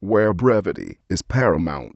where brevity is paramount.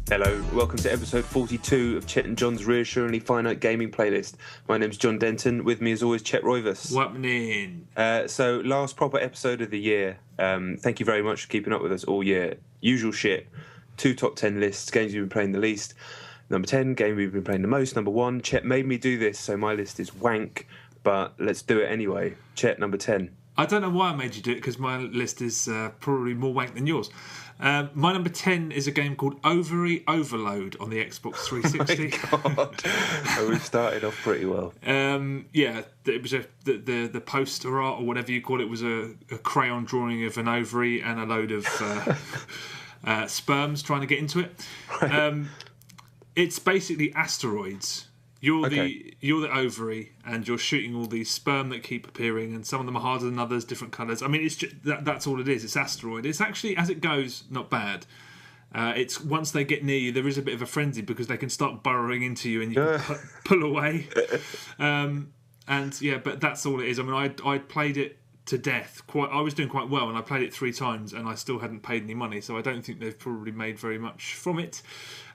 Hello, welcome to episode 42 of Chet and John's Reassuringly Finite Gaming Playlist. My name's John Denton, with me as always Chet Roivas. Whatnin? So last proper episode of the year. Thank you very much for keeping up with us all year. Usual shit, 2 top 10 lists, games you've been playing the least. Number 10, game we've been playing the most. Number 1, Chet made me do this, so my list is wank, but let's do it anyway. Chet, number 10. I don't know why I made you do it, because my list is probably more wank than yours. My number 10 is a game called Ovary Overload on the Xbox 360. Oh my God. Oh, we've started off pretty well. Yeah, it was the poster art, or whatever you call it, was a crayon drawing of an ovary and a load of sperms trying to get into it. Right. It's basically asteroids. You're Okay. the ovary, and you're shooting all these sperm that keep appearing, and some of them are harder than others, different colours. I mean, it's just, that's all it is. It's asteroid. It's actually, as it goes, not bad. It's once they get near you, there is a bit of a frenzy because they can start burrowing into you, and you can pull away. And yeah, but that's all it is. I mean, I played it to death. I was doing quite well, and I played it 3 times, and I still hadn't paid any money, so I don't think they've probably made very much from it.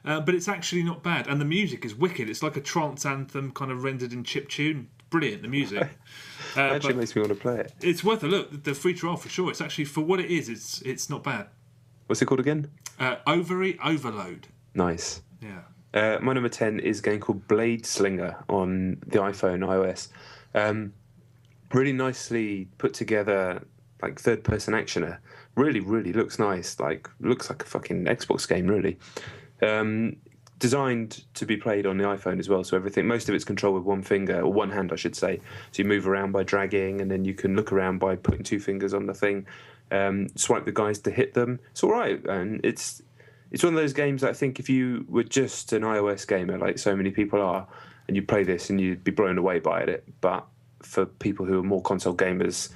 But it's actually not bad, and the music is wicked. It's like a trance anthem, kind of rendered in chiptune. Brilliant, the music. Actually makes me want to play it. It's worth a look. The free trial for sure. It's actually, for what it is, it's not bad. What's it called again? Ovary Overload. Nice. Yeah. My number 10 is a game called Blade Slinger on the iPhone, iOS. Really nicely put together, like third-person actioner. Really, really looks nice. Like, looks like a fucking Xbox game, really. Designed to be played on the iPhone as well, so most of it's controlled with one finger, or one hand I should say. So you move around by dragging, and then you can look around by putting 2 fingers on the thing, swipe the guys to hit them. It's all right, and it's one of those games that I think if you were just an iOS gamer, like so many people are, and you play this and you'd be blown away by it, but for people who are more console gamers,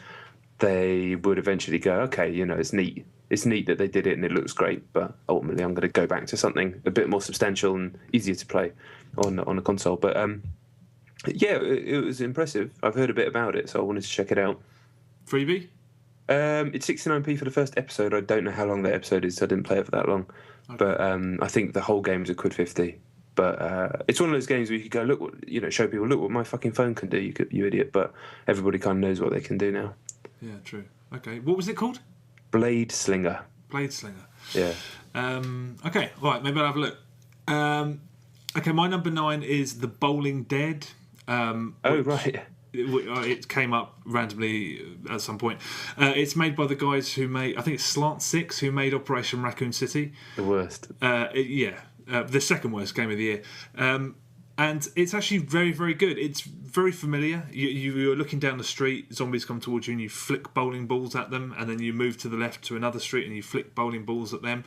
they would eventually go, okay, it's neat. It's neat that they did it and it looks great, but ultimately I'm going to go back to something a bit more substantial and easier to play on a console. But yeah, it was impressive. I've heard a bit about it, so I wanted to check it out. Freebie? It's 69p for the first episode. I don't know how long that episode is, so I didn't play it for that long. Okay. But I think the whole game is £1.50. But it's one of those games where you could go, look, show people, look what my fucking phone can do, you idiot. But everybody kind of knows what they can do now. Yeah, true. Okay, what was it called? Blade Slinger. Blade Slinger. Yeah. Okay, all right, maybe I'll have a look. Okay, my number 9 is The Bowling Dead. Right. It came up randomly at some point. It's made by the guys who made, I think it's Slant 6, who made Operation Raccoon City. The worst. The second worst game of the year. And it's actually very, very good. It's very familiar. You're looking down the street, zombies come towards you, and you flick bowling balls at them, and then you move to the left to another street and you flick bowling balls at them.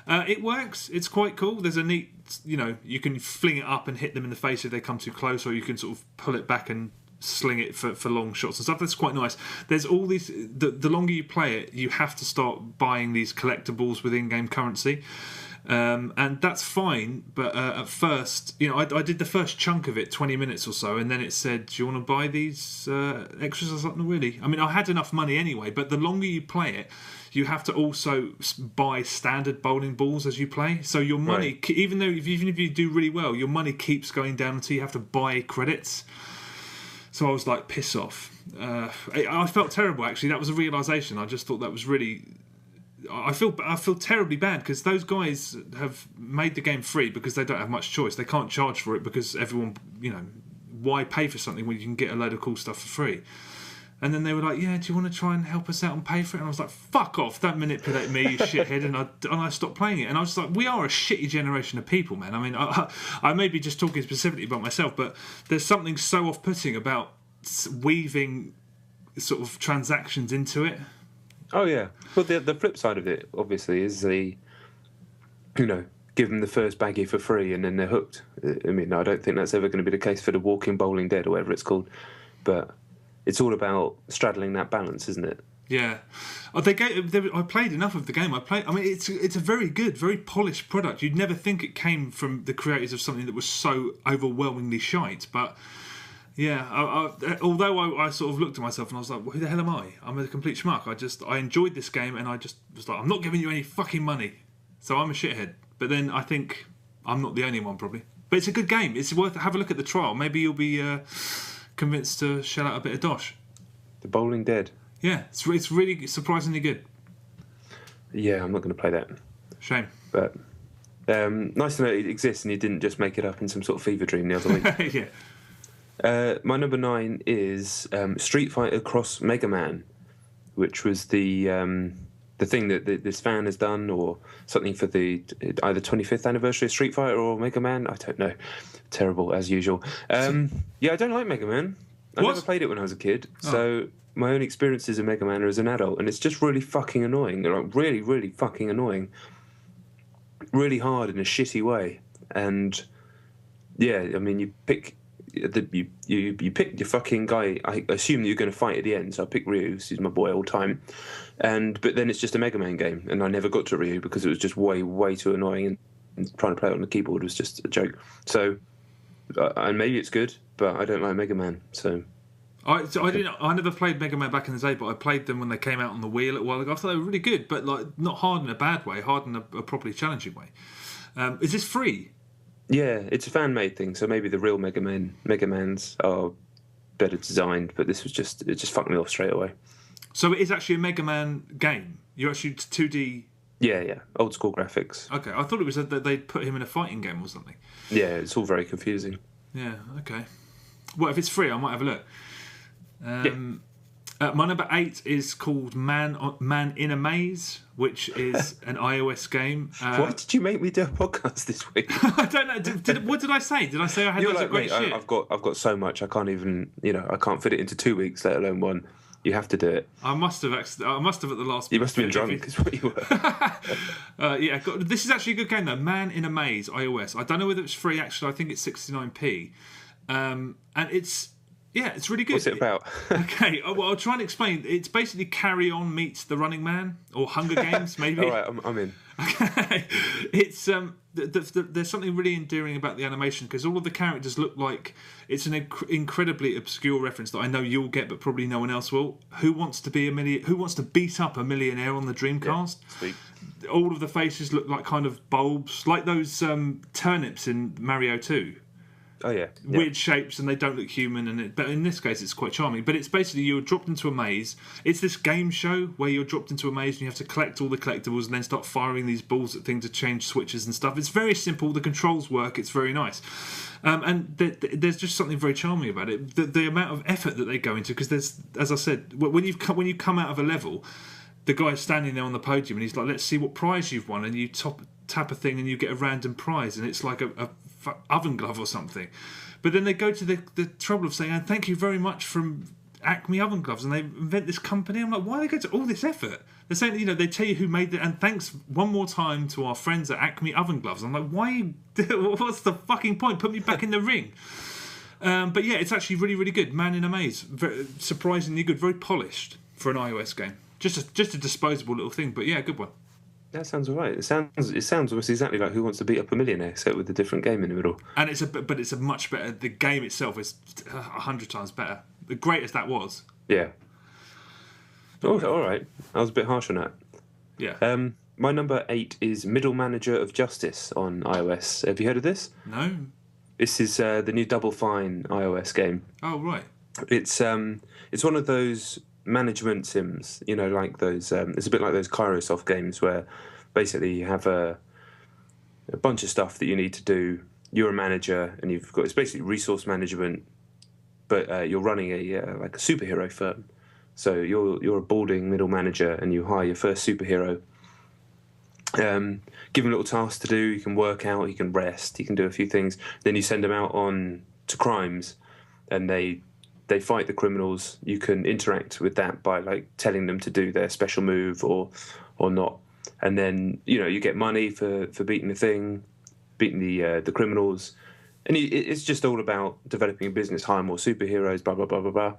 It works. It's quite cool. There's a neat, you can fling it up and hit them in the face if they come too close, or you can sort of pull it back and sling it for long shots and stuff. That's quite nice. There's all these, the longer you play it, you have to start buying these collectibles with in-game currency. And that's fine, but at first, I did the first chunk of it, 20 minutes or so, and then it said, do you want to buy these extras? I was like, no, really. I mean, I had enough money anyway, but the longer you play it, you have to also buy standard bowling balls as you play. So your money, right, even if you do really well, your money keeps going down until you have to buy credits. So I was like, piss off. I felt terrible, actually. That was a realisation. I just thought that was really... I feel terribly bad because those guys have made the game free because they don't have much choice. They can't charge for it because everyone, why pay for something when you can get a load of cool stuff for free? And then they were like, yeah, do you want to try and help us out and pay for it? And I was like, fuck off, don't manipulate me, you shithead. And I stopped playing it. And I was like, we are a shitty generation of people, man. I mean, I may be just talking specifically about myself, but there's something so off-putting about weaving sort of transactions into it. Oh yeah. Well, the flip side of it, obviously, is give them the first baggie for free and then they're hooked. I mean, I don't think that's ever going to be the case for the Walking Bowling Dead or whatever it's called. but it's all about straddling that balance, isn't it? Yeah, I played enough of the game. I mean, it's a very good, very polished product. You'd never think it came from the creators of something that was so overwhelmingly shite. But yeah, although I sort of looked at myself and I was like, well, "Who the hell am I? I'm a complete schmuck." I enjoyed this game and I just was like, "I'm not giving you any fucking money," so I'm a shithead. But then I think I'm not the only one, probably. But it's a good game. It's worth have a look at the trial. Maybe you'll be convinced to shell out a bit of dosh. The Bowling Dead. Yeah, it's really surprisingly good. Yeah, I'm not going to play that. Shame. But nice to know it exists and you didn't just make it up in some sort of fever dream the other week. Yeah. My number 9 is Street Fighter Cross Mega Man, which was the thing that this fan has done, or something for the either 25th anniversary of Street Fighter or Mega Man. I don't know. Terrible as usual. Yeah, I don't like Mega Man. I never played it when I was a kid, so my own experiences of Mega Man are as an adult, and it's just really fucking annoying. Like really, really fucking annoying. Really hard in a shitty way. And yeah, I mean, you pick your fucking guy. I assume that you're going to fight at the end, so I pick Ryu. He's my boy all time. But then it's just a Mega Man game, and I never got to Ryu because it was just way, way too annoying, and trying to play it on the keyboard was just a joke. So, and maybe it's good, but I don't like Mega Man. So I never played Mega Man back in the day, but I played them when they came out on the Wii a little while ago. I thought they were really good, but like not hard in a bad way, hard in a properly challenging way. Is this free? Yeah, it's a fan-made thing, so maybe the real Mega Mans are better designed, but it just fucked me off straight away. So it is actually a Mega Man game. You're actually 2D. Yeah, old school graphics. Okay, I thought it was that they'd put him in a fighting game or something. Yeah, it's all very confusing. Yeah, okay. Well, if it's free, I might have a look. My number 8 is called Man in a Maze, which is an iOS game. Why did you make me do a podcast this week? I don't know. What did I say? Did I say I had loads of great shit? I've got so much. I can't even. I can't fit it into 2 weeks, let alone one. You have to do it. I must have at the last. You must have been drunk. Is what you were. Yeah, this is actually a good game though. Man in a Maze, iOS. I don't know whether it's free. Actually, I think it's 69p, and it's. Yeah, it's really good. What's it about? Okay, well, I'll try and explain. It's basically Carry On meets The Running Man, or Hunger Games, maybe. All right, I'm in. Okay, it's there's something really endearing about the animation because all of the characters look like it's an incredibly obscure reference that I know you'll get, but probably no one else will. Who wants to beat up a millionaire on the Dreamcast? Yeah, sweet. All of the faces look like kind of bulbs, like those turnips in Mario 2. Oh yeah. Weird shapes and they don't look human, but in this case it's quite charming. But it's basically you're dropped into a maze. It's this game show where you're dropped into a maze and you have to collect all the collectibles and then start firing these balls at things to change switches and stuff. It's very simple. The controls work. It's very nice. And there's just something very charming about it. The amount of effort that they go into, because there's, as I said, when you come out of a level, the guy's standing there on the podium and he's like, "Let's see what prize you've won," and you tap a thing and you get a random prize, and it's like a oven glove or something. But then they go to the trouble of saying, "And thank you very much from Acme Oven Gloves," and they invent this company. I'm like, why do they go to all this effort? They're saying, they tell you who made it, and thanks one more time to our friends at Acme Oven Gloves. I'm like, why? What's the fucking point? Put me back in the ring. But yeah, it's actually really, really good. Man in a Maze, very, surprisingly good, very polished for an iOS game. Just a disposable little thing, but yeah, good one. That sounds all right. It sounds almost exactly like Who Wants to Beat Up a Millionaire, except with a different game in the middle. And it's a much better. The game itself is 100 times better. The great as that was. Yeah. Oh, all right. I was a bit harsh on that. Yeah. My number 8 is Middle Manager of Justice on iOS. Have you heard of this? No. This is the new Double Fine iOS game. Oh right. It's one of those management sims, like those. It's a bit like those Kairosoft games where basically you have a bunch of stuff that you need to do. You're a manager, and it's basically resource management, but you're running like a superhero firm. So you're a balding middle manager, and you hire your first superhero. Give him little tasks to do. You can work out. You can rest. You can do a few things. Then you send them out on to crimes, and they fight the criminals. You can interact with that by like telling them to do their special move or not, and then you get money for beating the criminals, And it's just all about developing a business, hire more superheroes, blah, blah, blah, blah, blah.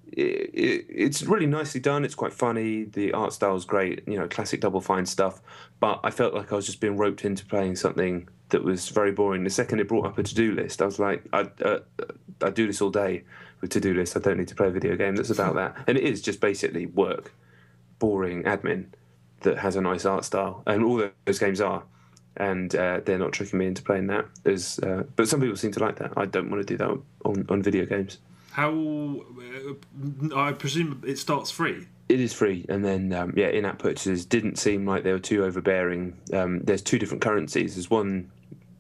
It's really nicely done. It's quite funny. The art style's great, classic Double Fine stuff. But I felt like I was just being roped into playing something that was very boring. The second it brought up a to-do list, I was like, I do this all day with to-do lists. I don't need to play a video game that's about that. And it is just basically work, boring admin that has a nice art style. And all those games are. And they're not tricking me into playing that. But some people seem to like that. I don't want to do that on video games. How? I presume it starts free. It is free, and then in-app purchases didn't seem like they were too overbearing. There's two different currencies. There's one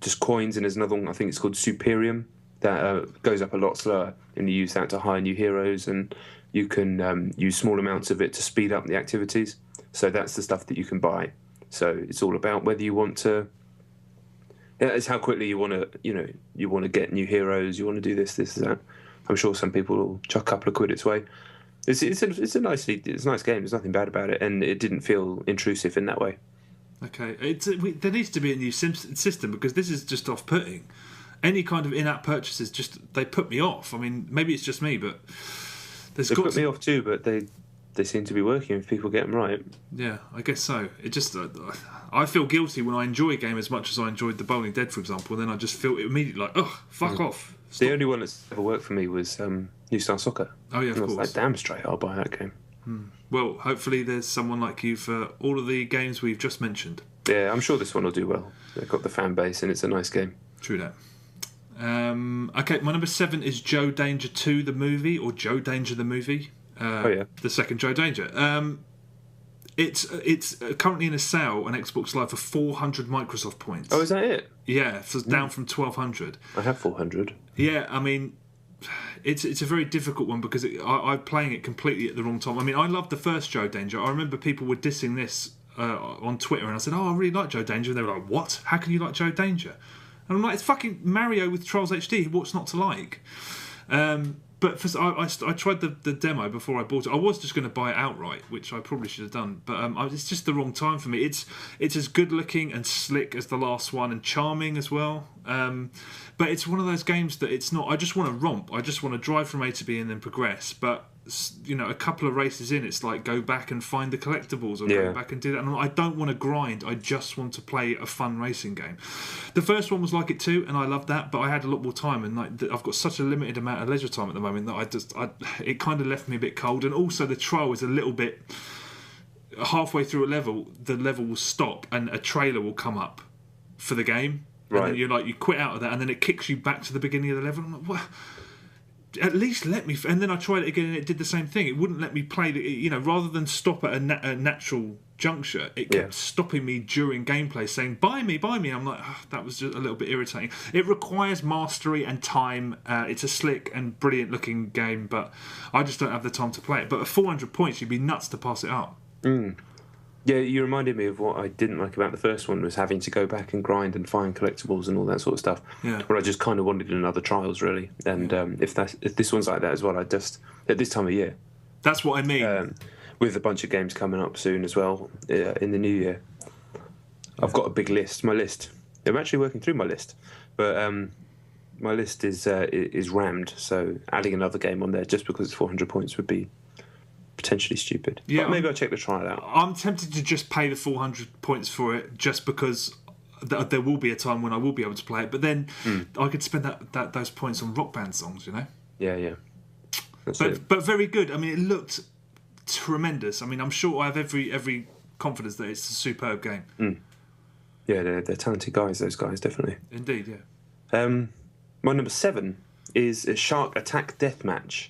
just coins, and there's another one, I think it's called Superium, that goes up a lot slower, and you use that to hire new heroes, and you can use small amounts of it to speed up the activities. So that's the stuff that you can buy. So it's all about whether you want to. It's how quickly you want to, you want to get new heroes. You want to do this, that. I'm sure some people will chuck a couple of quid its way. It's a nice game. There's nothing bad about it, and it didn't feel intrusive in that way. Okay, there needs to be a new system, because this is just off-putting. Any kind of in-app purchases they put me off. I mean, maybe it's just me, but They put me off too, but they seem to be working if people get them right. Yeah, I guess so. It just I feel guilty when I enjoy a game as much as I enjoyed The Bowling Dead, for example, and then I just feel immediately like, oh, fuck off. Stop. The only one that's ever worked for me was New Star Soccer. Oh yeah, of course. I was like, damn straight, I'll buy that game. Well, hopefully there's someone like you for all of the games we've just mentioned. Yeah, I'm sure this one will do well. They've got the fan base, and it's a nice game. True that. Okay, my number 7 is Joe Danger 2, the movie, or Joe Danger the movie. The second Joe Danger. It's currently in a sale on Xbox Live for 400 Microsoft points. Oh, is that it? Yeah, so it's down from 1,200. I have 400. Yeah, I mean, it's a very difficult one, because I'm playing it completely at the wrong time. I mean, I loved the first Joe Danger. I remember people were dissing this on Twitter, and I said, oh, I really like Joe Danger. And they were like, what? How can you like Joe Danger? And I'm like, it's fucking Mario with Trials HD. What's not to like? But I tried the demo before I bought it. I was just going to buy it outright, which I probably should have done. But it's just the wrong time for me. It's as good looking and slick as the last one, and charming as well. But it's one of those games that it's not. I just want to romp. I just want to drive from A to B and then progress. But a couple of races in, it's like go back and find the collectibles, or go back and do that. And I don't want to grind. I just want to play a fun racing game. The first one was like it too, and I loved that. But I had a lot more time, and I've got such a limited amount of leisure time at the moment that it kind of left me a bit cold. And also the trial is a little bit halfway through a level. The level will stop, and a trailer will come up for the game. Right. And then you quit out of that, and then it kicks you back to the beginning of the level. I'm like, what? At least let me. And then I tried it again, and it did the same thing. It wouldn't let me play. Rather than stop at a natural juncture, it kept stopping me during gameplay, saying "Buy me, buy me." I'm like, that was just a little bit irritating. It requires mastery and time. It's a slick and brilliant looking game, but I just don't have the time to play it. But at 400 points, you'd be nuts to pass it up. Yeah, you reminded me of what I didn't like about the first one, was having to go back and grind and find collectibles and all that sort of stuff. Yeah. Where I just kind of wanted another Trials, really. And if this one's like that as well, I just, at this time of year. That's what I mean. With a bunch of games coming up soon as well, in the new year. I've got a big list. My list. I'm actually working through my list. But my list is rammed, so adding another game on there just because it's 400 points would be potentially stupid. Yeah, but maybe I'll check the trial out. I'm tempted to just pay the 400 points for it, just because there will be a time when I will be able to play it. But then I could spend those points on Rock Band songs, Yeah. But very good. I mean, it looked tremendous. I mean, I'm sure I have every confidence that it's a superb game. Yeah, they're talented guys. Those guys, definitely. Indeed, yeah. My number 7 is Shark Attack Deathmatch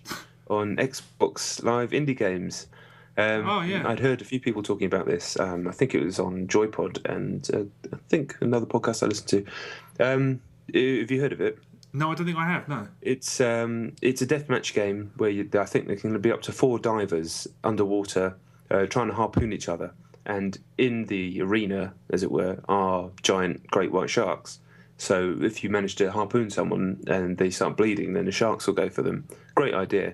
on Xbox Live Indie Games. I'd heard a few people talking about this. I think it was on Joypod, and I think another podcast I listened to. Have you heard of it? No, I don't think I have. No, it's a deathmatch game where I think there can be up to 4 divers underwater trying to harpoon each other, and in the arena, as it were, are giant great white sharks. So if you manage to harpoon someone and they start bleeding, then the sharks will go for them. Great idea.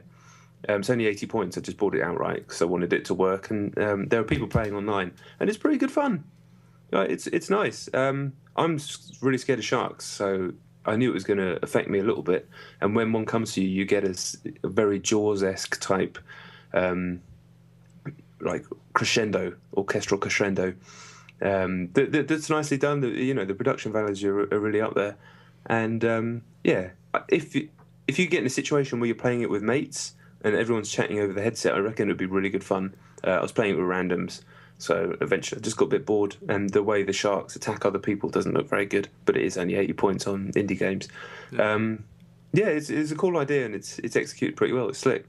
It's only 80 points. I just bought it outright because I wanted it to work. And there are people playing online, and it's pretty good fun. It's nice. I'm really scared of sharks, so I knew it was going to affect me a little bit. And when one comes to you, you get a very Jaws-esque type, like crescendo, orchestral crescendo. That's nicely done. The production values are really up there. And if you get in a situation where you're playing it with mates and everyone's chatting over the headset, I reckon it would be really good fun. I was playing it with randoms, so eventually I just got a bit bored, and the way the sharks attack other people doesn't look very good, but it is only 80 points on indie games. It's a cool idea, and it's executed pretty well. It's slick.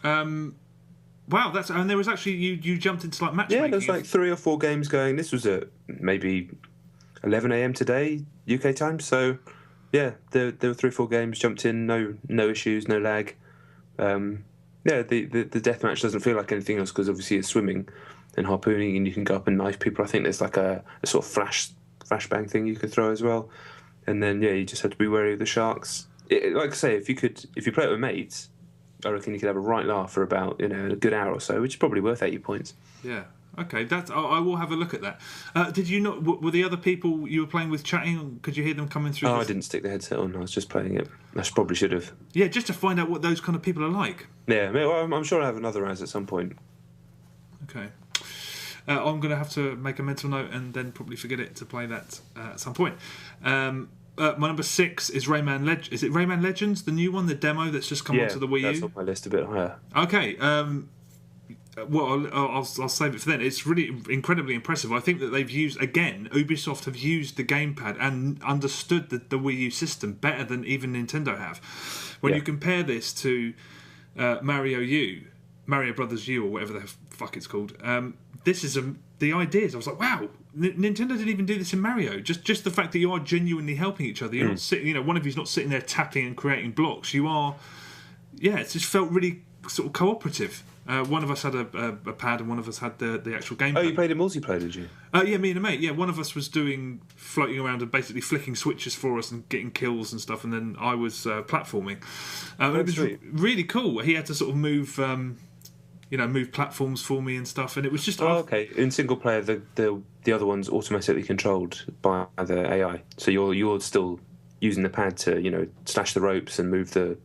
Wow, and there was actually you jumped into like matchmaking. Yeah, there's like 3 or 4 games going. This was at maybe 11 a.m. today, UK time. So yeah, there were 3 or 4 games. Jumped in, no issues, no lag. The deathmatch doesn't feel like anything else because obviously it's swimming and harpooning, and you can go up and knife people. I think there's like a sort of flashbang thing you could throw as well. And then you just have to be wary of the sharks. Like I say, if you play it with mates, I reckon you could have a right laugh for about a good hour or so, which is probably worth 80 points. Yeah. Okay. I will have a look at that. Did you not? Were the other people you were playing with chatting? Could you hear them coming through? I didn't stick the headset on. I was just playing it. I probably should have. Yeah, just to find out what those kind of people are like. Yeah. Well, I'm sure I'll have another as at some point. Okay. I'm going to have to make a mental note and then probably forget it to play that at some point. My number 6 is Rayman Is it Rayman Legends, the new one, the demo that's just come onto the Wii U? That's on my list a bit higher. Okay. I'll save it for then. It's really incredibly impressive. I think that they've used, again, Ubisoft have used the gamepad and understood the Wii U system better than even Nintendo have. When you compare this to Mario Brothers U, or whatever the fuck it's called, this is the ideas. I was like, wow, Nintendo didn't even do this in Mario. Just the fact that you are genuinely helping each other. You're not sitting, one of you's not sitting there tapping and creating blocks. You are, it just felt really sort of cooperative. One of us had a pad and one of us had the actual game. Oh, you played it multiplayer, did you? Yeah, me and a mate. Yeah, one of us was floating around and basically flicking switches for us and getting kills and stuff, and then I was platforming. It was really cool. He had to sort of move platforms for me and stuff, and it was just. Okay. In single player, the other one's automatically controlled by the AI, so you're still using the pad to slash the ropes and move the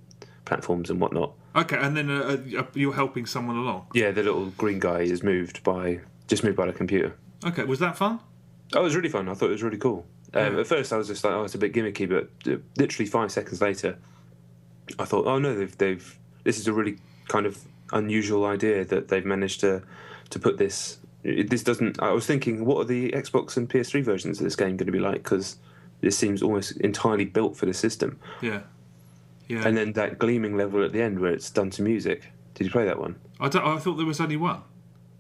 platforms and whatnot. Okay, and then you're helping someone along. Yeah, the little green guy is moved by the computer. Okay, was that fun? Oh, it was really fun. I thought it was really cool. At first, I was just like, it's a bit gimmicky, but literally 5 seconds later, I thought, oh no, this is a really kind of unusual idea that they've managed to put this. This doesn't. I was thinking, what are the Xbox and PS3 versions of this game going to be like? Because this seems almost entirely built for the system. Yeah. Yeah. And then that gleaming level at the end where it's done to music. Did you play that one? I thought there was only one.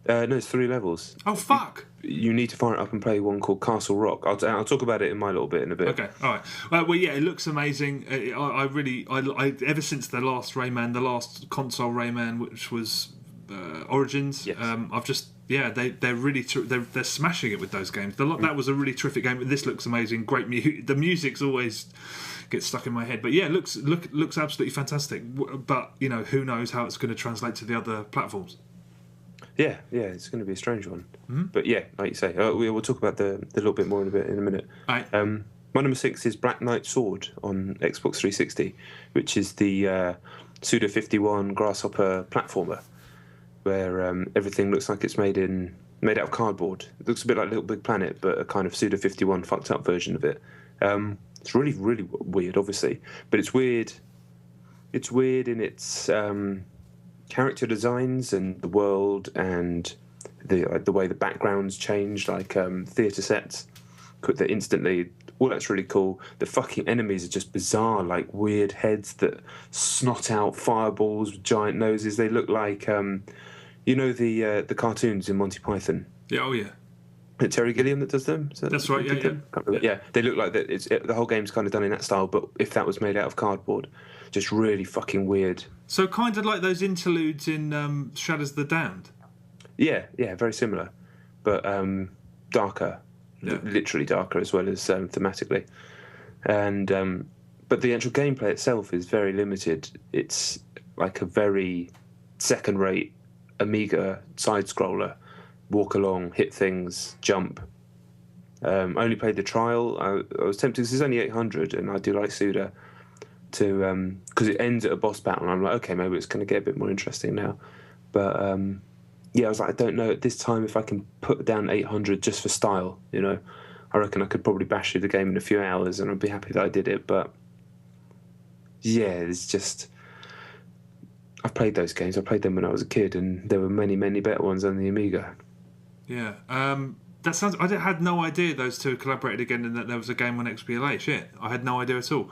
No, it's 3 levels. Oh fuck! You need to fire it up and play one called Castle Rock. I'll talk about it in my little bit in a bit. Okay, all right. Well, yeah, it looks amazing. I ever since the last Rayman, the last console Rayman, which was Origins. Yes. I've just they're really they're smashing it with those games. That was a really terrific game. This looks amazing. Great music. The music's always gets stuck in my head. But yeah, it looks absolutely fantastic. But who knows how it's going to translate to the other platforms. Yeah, it's going to be a strange one. Mm-hmm. But yeah, like you say, we'll talk about the little bit more in a minute. Right. My number 6 is Black Knight Sword on Xbox 360, which is the Suda 51 grasshopper platformer, where everything looks like it's made out of cardboard. It looks a bit like Little Big Planet, but a kind of Suda 51 fucked up version of it. It's really, really weird, obviously, but it's weird. It's weird in its character designs and the world and the way the backgrounds change, like theatre sets. That instantly, all that's really cool. The fucking enemies are just bizarre, like weird heads that snot out fireballs with giant noses. They look like, the cartoons in Monty Python. Yeah, oh yeah. Terry Gilliam that does them. That's right. Yeah. They look like that. The whole game's kind of done in that style, but if that was made out of cardboard, just really fucking weird. So kind of like those interludes in Shadows of the Damned. Yeah, very similar, but darker, literally darker as well as thematically, and but the actual gameplay itself is very limited. It's like a very second-rate Amiga side scroller. Walk along, hit things, jump. I only played the trial. I was tempted because it's only 800, and I do like Suda to because it ends at a boss battle. And I'm like, okay, maybe it's going to get a bit more interesting now. But yeah, I was like, I don't know at this time if I can put down 800 just for style. I reckon I could probably bash through the game in a few hours, and I'd be happy that I did it. But yeah, it's just I've played those games. I played them when I was a kid, and there were many, many better ones on the Amiga. Yeah. That sounds. I had no idea those two collaborated again, and that there was a game on XBLA. Shit, I had no idea at all.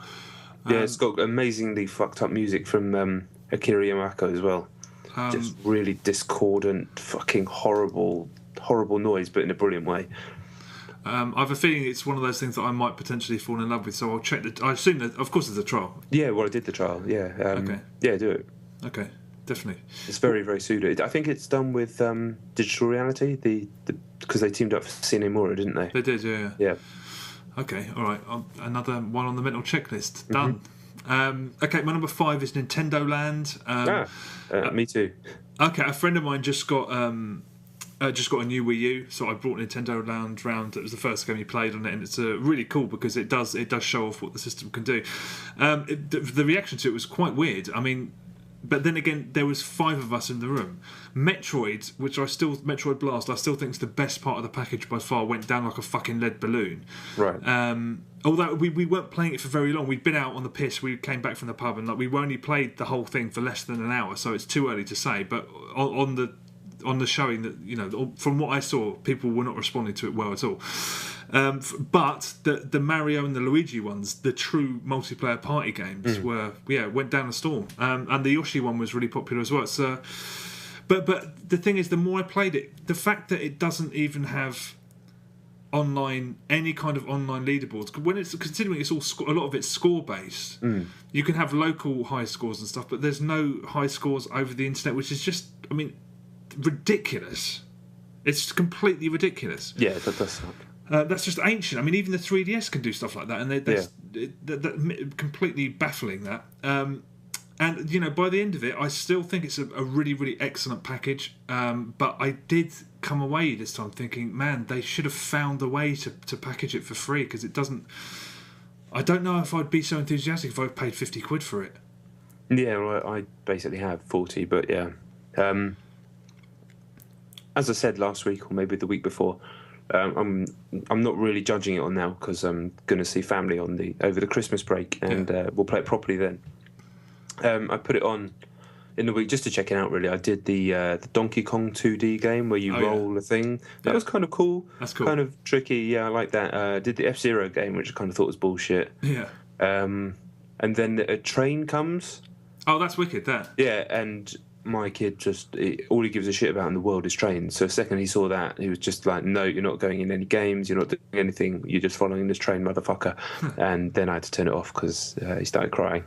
Yeah, it's got amazingly fucked up music from Akira Yamaoka as well. Just really discordant, fucking horrible noise, but in a brilliant way. I have a feeling it's one of those things that I might potentially fall in love with. So I'll check. I assume that, of course, there's a trial. Yeah, well, I did the trial. Yeah. Okay. Yeah, do it. Okay, definitely. It's very, very pseudo. I think it's done with digital reality. Because they teamed up for Cinemura, didn't they? They did, yeah. Yeah. Okay, all right. Another one on the mental checklist. Done. Okay, my number 5 is Nintendo Land. Me too. Okay, a friend of mine just got a new Wii U, so I brought Nintendo Land round. It was the first game he played on it, and it's really cool because it does show off what the system can do. The reaction to it was quite weird. I mean, but then again, there was 5 of us in the room. Metroid, Metroid Blast, I still think is the best part of the package by far, went down like a fucking lead balloon. Right. Although we weren't playing it for very long. We'd been out on the piss. We came back from the pub, and we only played the whole thing for less than an hour, so it's too early to say. But on the showing that, from what I saw, people were not responding to it well at all. But the Mario and the Luigi ones, the true multiplayer party games, went down a storm. And the Yoshi one was really popular as well. So, but the thing is, the more I played it, the fact that it doesn't even have any kind of online leaderboards, when it's considering it's a lot of it's score based, you can have local high scores and stuff, but there's no high scores over the internet, which is just, I mean, ridiculous. It's completely ridiculous. Yeah, that does suck. That's just ancient. I mean, even the 3DS can do stuff like that, and they're completely baffling that. And by the end of it, I still think it's a really, really excellent package. But I did come away this time thinking, man, they should have found a way to package it for free, because it doesn't. I don't know if I'd be so enthusiastic if I paid £50 for it. Yeah, well, I basically have 40, but yeah. As I said last week, or maybe the week before, I'm not really judging it on now, because I'm going to see family over the Christmas break, and we'll play it properly then. I put it on in the week just to check it out. Really, I did the Donkey Kong 2D game where you roll a thing. That was kind of cool. That's cool. Kind of tricky. Yeah, I like that. Did the F-Zero game, which I kind of thought was bullshit. Yeah. And then a train comes. Oh, that's wicked. That. Yeah, and my kid all he gives a shit about in the world is trains. So the second he saw that, he was just like, no, you're not going in any games, you're not doing anything, you're just following this train, motherfucker. And then I had to turn it off because he started crying.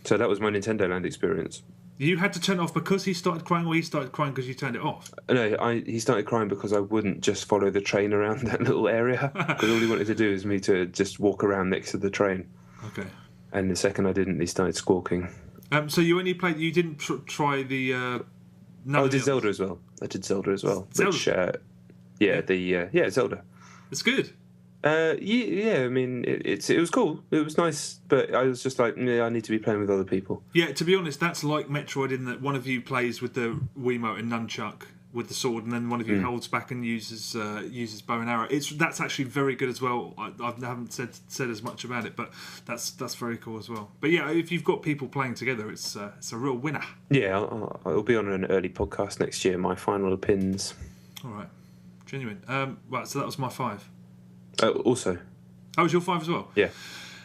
So that was my Nintendo Land experience. You had to turn it off because he started crying, or he started crying because you turned it off? No, he started crying because I wouldn't just follow the train around that little area, because all he wanted to do was me to just walk around next to the train. Okay. And the second I didn't, he started squawking. So you only played. You didn't try the. I did Zelda as well. Zelda. Which, Zelda. It's good. Yeah. I mean, it was cool. It was nice, but I was just like, I need to be playing with other people. Yeah, to be honest, that's like Metroid in that one of you plays with the Wiimote and nunchuck with the sword, and then one of you holds back and uses bow and arrow. That's actually very good as well. I haven't said as much about it, but that's very cool as well. But yeah, if you've got people playing together, it's a real winner. Yeah, I'll be on an early podcast next year. My final opins. All right, genuine. Right, so that was my 5. Also. Oh, was your 5 as well? Yeah.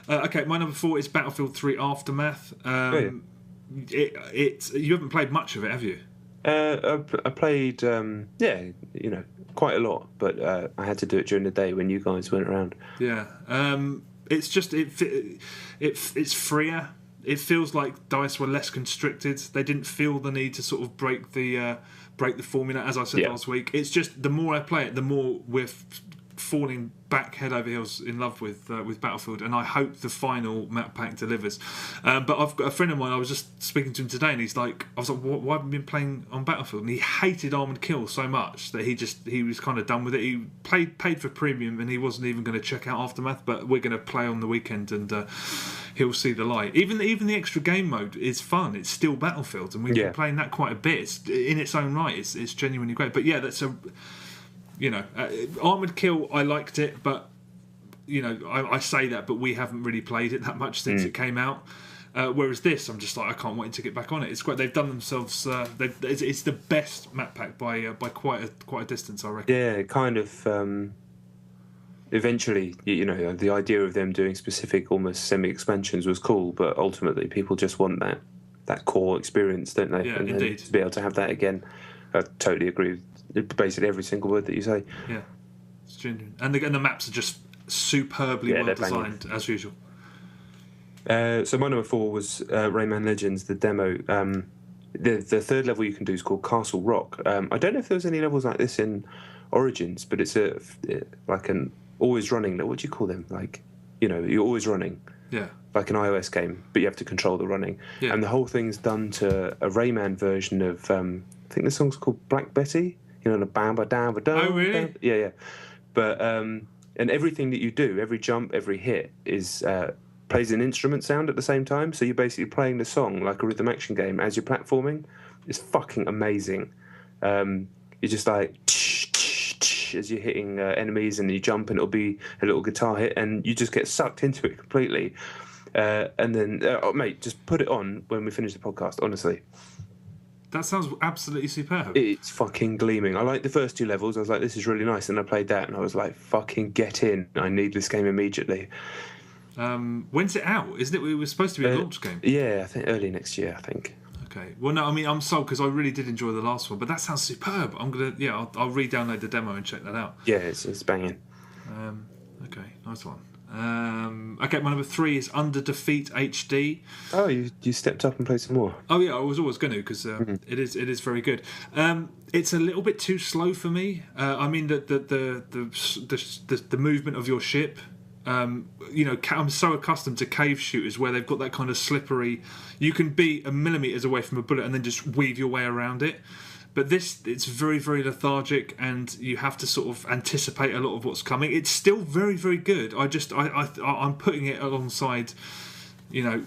Okay, my number 4 is Battlefield 3 Aftermath. You haven't played much of it, have you? I played, quite a lot, but I had to do it during the day when you guys weren't around. Yeah, it's just it's freer. It feels like DICE were less constricted. They didn't feel the need to sort of break the formula, as I said last week. It's just the more I play it, the more we're falling back head over heels in love with Battlefield, and I hope the final map pack delivers. But I've got a friend of mine, I was just speaking to him today, and I was like, why haven't you been playing on Battlefield? And he hated Armored Kill so much that he was kind of done with it. He paid for premium, and he wasn't even going to check out Aftermath, but we're going to play on the weekend, and he'll see the light. Even the extra game mode is fun. It's still Battlefield, and we've been playing that quite a bit. It's, in its own right, it's genuinely great. But yeah, that's a... Armored Kill, I liked it, but I say that, but we haven't really played it that much since it came out. Whereas this, I'm just like, I can't wait to get back on it. It's great. They've done themselves. It's the best map pack by quite a distance, I reckon. Yeah, kind of. Eventually, the idea of them doing specific, almost semi-expansions was cool, but ultimately, people just want that core experience, don't they? Yeah, and indeed. To be able to have that again, I totally agree with basically every single word that you say. Yeah, it's genuine, and the maps are just superbly well designed as usual. So my number 4 was Rayman Legends, the demo. The third level you can do is called Castle Rock. I don't know if there was any levels like this in Origins, but it's like an always running. What do you call them? Like, you're always running. Yeah. Like an iOS game, but you have to control the running. Yeah. And the whole thing's done to a Rayman version of, I think the song's called Black Betty. The bamba down, oh really? Yeah. But and everything that you do, every jump, every hit is plays an instrument sound at the same time. So you're basically playing the song like a rhythm action game as you're platforming. It's fucking amazing. You're just like as you're hitting enemies, and you jump, and it'll be a little guitar hit, and you just get sucked into it completely. And then, mate, just put it on when we finish the podcast. Honestly. That sounds absolutely superb. It's fucking gleaming. I like the first 2 levels. I was like, this is really nice. And I played that, and I was like, fucking get in. I need this game immediately. When's it out? Isn't it? It was supposed to be a launch game. Yeah, I think early next year, I think. Okay. Well, no, I mean, I'm sold because I really did enjoy the last one. But that sounds superb. I'm going to, I'll re-download the demo and check that out. Yeah, it's banging. Okay, nice one. Okay, my number 3 is Under Defeat HD. Oh, you stepped up and played some more. Oh yeah, I was always going to because it is very good. It's a little bit too slow for me. I mean the movement of your ship. I'm so accustomed to cave shooters where they've got that kind of slippery. You can be a millimetres away from a bullet and then just weave your way around it. But it's very, very lethargic, and you have to sort of anticipate a lot of what's coming. It's still very, very good. I'm putting it alongside,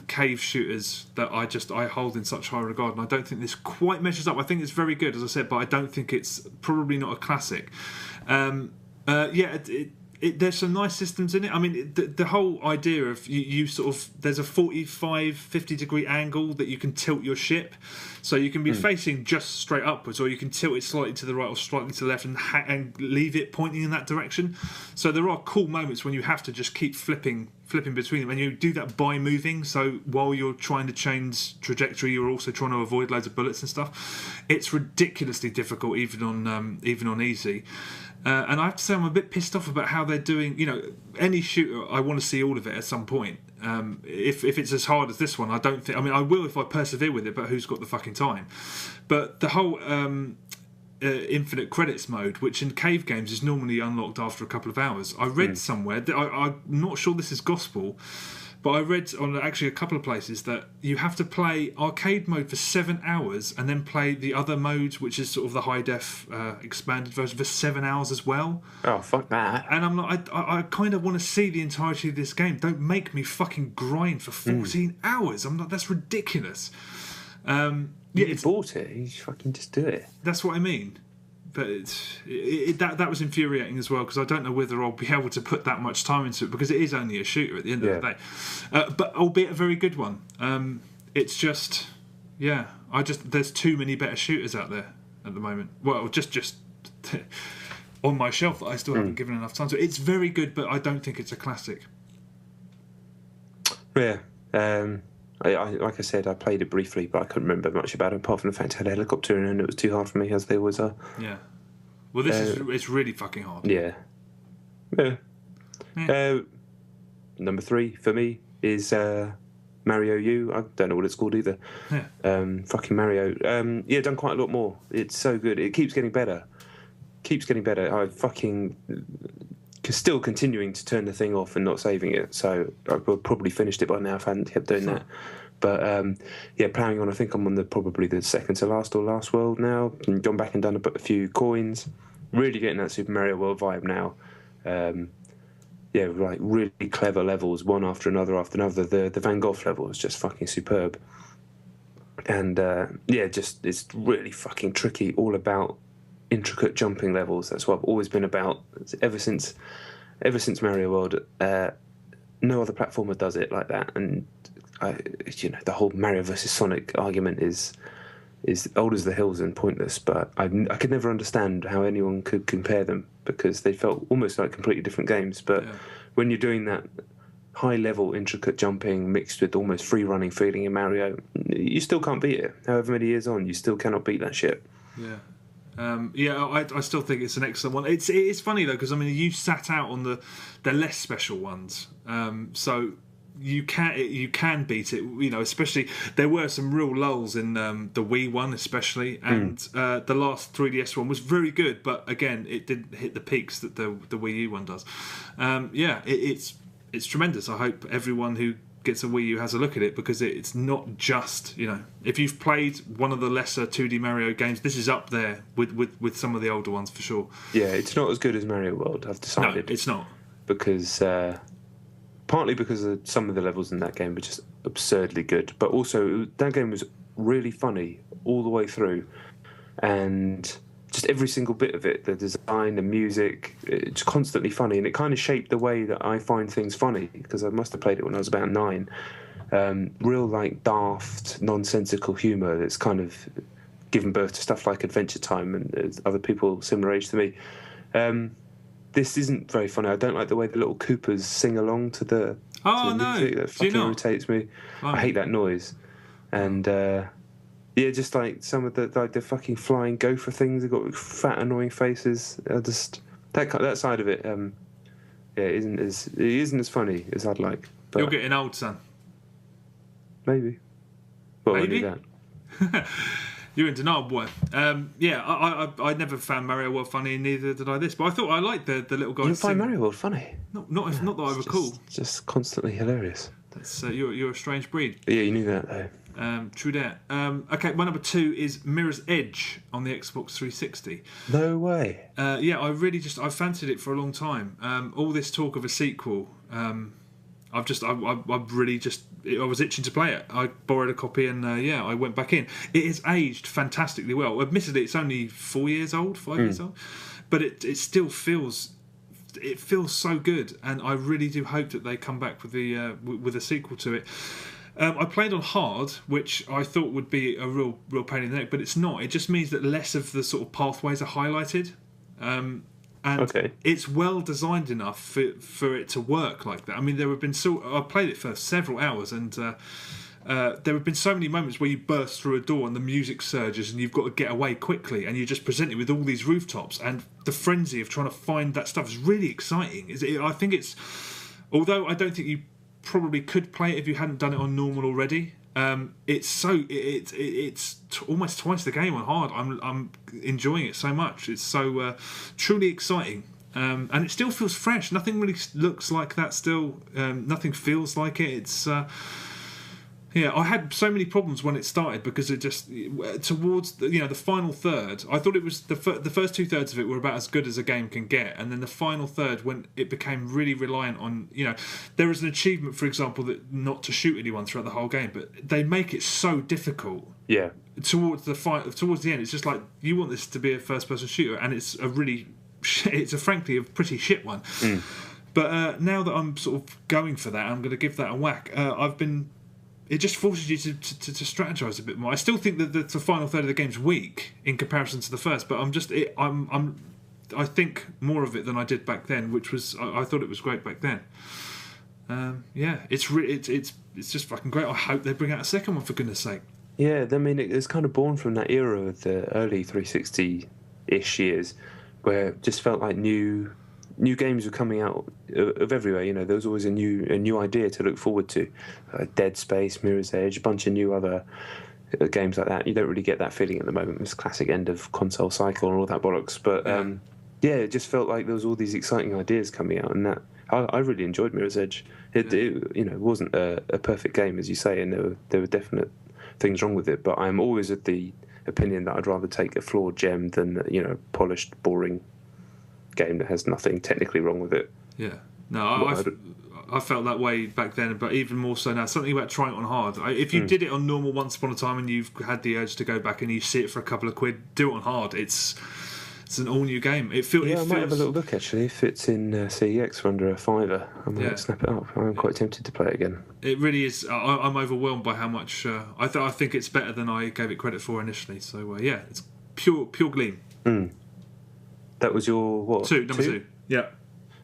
cave shooters that I hold in such high regard, and I don't think this quite measures up. I think it's very good, as I said, but I don't think it's probably not a classic. There's some nice systems in it. I mean, the whole idea of you sort of, there's a 45, 50 degree angle that you can tilt your ship. So you can be facing just straight upwards, or you can tilt it slightly to the right or slightly to the left and leave it pointing in that direction. So there are cool moments when you have to just keep flipping between them, and you do that by moving. So while you're trying to change trajectory, you're also trying to avoid loads of bullets and stuff. It's ridiculously difficult, even on easy. And I have to say, I'm a bit pissed off about how they're doing. Any shooter, I want to see all of it at some point. If it's as hard as this one, I don't think. I mean, I will if I persevere with it, but who's got the fucking time? But the whole infinite credits mode, which in cave games is normally unlocked after a couple of hours. I read somewhere that I'm not sure this is gospel, but I read on actually a couple of places that you have to play arcade mode for 7 hours and then play the other modes, which is sort of the high def expanded version, for 7 hours as well. Oh, fuck that. And I'm like, I kind of want to see the entirety of this game. Don't make me fucking grind for 14 hours. I'm like, that's ridiculous. You bought it. You fucking just do it. That's what I mean. But that was infuriating as well, because I don't know whether I'll be able to put that much time into it, because it is only a shooter at the end of the day. But albeit a very good one. It's just, there's too many better shooters out there at the moment. Well, just on my shelf that I still haven't given enough time to. It's very good, but I don't think it's a classic. Yeah. Like I said, I played it briefly, but I couldn't remember much about it, apart from the fact it had a helicopter in it, and it was too hard for me, as they always are. Yeah. Well, it's really fucking hard. Yeah. Number 3 for me is Mario U. I don't know what it's called either. Yeah. Fucking Mario. Done quite a lot more. It's so good. It keeps getting better. I fucking still continuing to turn the thing off and not saving it. So I would probably finished it by now if I hadn't kept doing that. But ploughing on. I think I'm on probably the second to last or last world now. And gone back and done a few coins. Really getting that Super Mario World vibe now. Like really clever levels, one after another. The Van Gogh level is just fucking superb. And just it's really fucking tricky. All about intricate jumping levels. That's what I've always been about ever since Mario World. No other platformer does it like that. And the whole Mario versus Sonic argument is old as the hills and pointless. But I could never understand how anyone could compare them, because they felt almost like completely different games. But when you're doing that high-level, intricate jumping mixed with almost free-running feeling in Mario, you still can't beat it. However many years on, you still cannot beat that shit. Yeah. I still think it's an excellent one. It's funny, though, because, I mean, you sat out on the less special ones. So you can beat it, especially especially there were some real lulls in the Wii one, especially, and the last 3DS one was very good, but again, it didn't hit the peaks that the Wii U one does. It's tremendous. I hope everyone who gets a Wii U has a look at it, because it's not just, if you've played one of the lesser 2D Mario games, this is up there with some of the older ones for sure. Yeah, it's not as good as Mario World, I've decided. No, it's not. Because partly because of some of the levels in that game were just absurdly good, but also that game was really funny all the way through, and just every single bit of it, the design, the music, it's constantly funny, and it kind of shaped the way that I find things funny, because I must have played it when I was about 9. Real like daft, nonsensical humour that's kind of given birth to stuff like Adventure Time and other people similar age to me. This isn't very funny. I don't like the way the little Koopas sing along to the music. That fucking irritates me. I hate that noise. And just like some of the fucking flying gopher things. They've got fat, annoying faces. Just that side of it. It isn't as funny as I'd like. But you're getting old, son. Maybe. Well, maybe. I knew that. You're in denial, boy. I never found Mario World funny, and neither did I this. But I thought I liked the little guy. You find Mario World funny? Not that I recall. Just constantly hilarious. That's you're a strange breed. Yeah, you knew that though. True that. Okay, my number 2 is Mirror's Edge on the Xbox 360. No way. I fancied it for a long time. All this talk of a sequel, I was itching to play it. I borrowed a copy and I went back in. It has aged fantastically well. Admittedly, it's only 5 years old, but it still feels so good, and I really do hope that they come back with a sequel to it. I played on hard, which I thought would be a real pain in the neck, but it's not. It just means that less of the sort of pathways are highlighted. It's well designed enough for it to work like that. I mean, I played it for several hours, and there have been so many moments where you burst through a door and the music surges and you've got to get away quickly, and you're just presented with all these rooftops, and the frenzy of trying to find that stuff is really exciting. I think it's, although I don't think you probably could play it if you hadn't done it on normal already. It's almost twice the game on hard. I'm enjoying it so much. It's so truly exciting, and it still feels fresh. Nothing really looks like that still. Nothing feels like it. It's I had so many problems when it started, because it just towards the final third, I thought it was the first 2/3 of it were about as good as a game can get, and then the final third, when it became really reliant on there is an achievement, for example, that not to shoot anyone throughout the whole game, but they make it so difficult. Yeah. Towards the end, it's just like, you want this to be a first-person shooter, and it's frankly a pretty shit one. But now that I'm sort of going for that, I'm going to give that a whack. It just forces you to strategize a bit more. I still think that the final third of the game's weak in comparison to the first, but I think more of it than I did back then, which was I thought it was great back then. It's just fucking great. I hope they bring out a second one, for goodness sake. Yeah, I mean, it's kind of born from that era of the early 360-ish years, where it just felt like new games were coming out of everywhere. There was always a new idea to look forward to. Dead Space, Mirror's Edge, a bunch of new other games like that. You don't really get that feeling at the moment. This classic end of console cycle and all that bollocks. But Yeah, it just felt like there was all these exciting ideas coming out, and that I really enjoyed Mirror's Edge. It wasn't a perfect game, as you say, and there were definite things wrong with it. But I'm always of the opinion that I'd rather take a flawed gem than polished, boring game that has nothing technically wrong with it. Yeah, no, I felt that way back then, but even more so now. Something about trying it on hard. If you did it on normal once upon a time and you've had the urge to go back and you see it for a couple of quid, do it on hard. It's an all-new game. I might have a little look, actually. If it's in CEX for under a £5, I might snap it up. I'm quite tempted to play it again. It really is. I'm overwhelmed by how much... I think it's better than I gave it credit for initially. So, it's pure gleam. That was your, what? Number two. Yeah.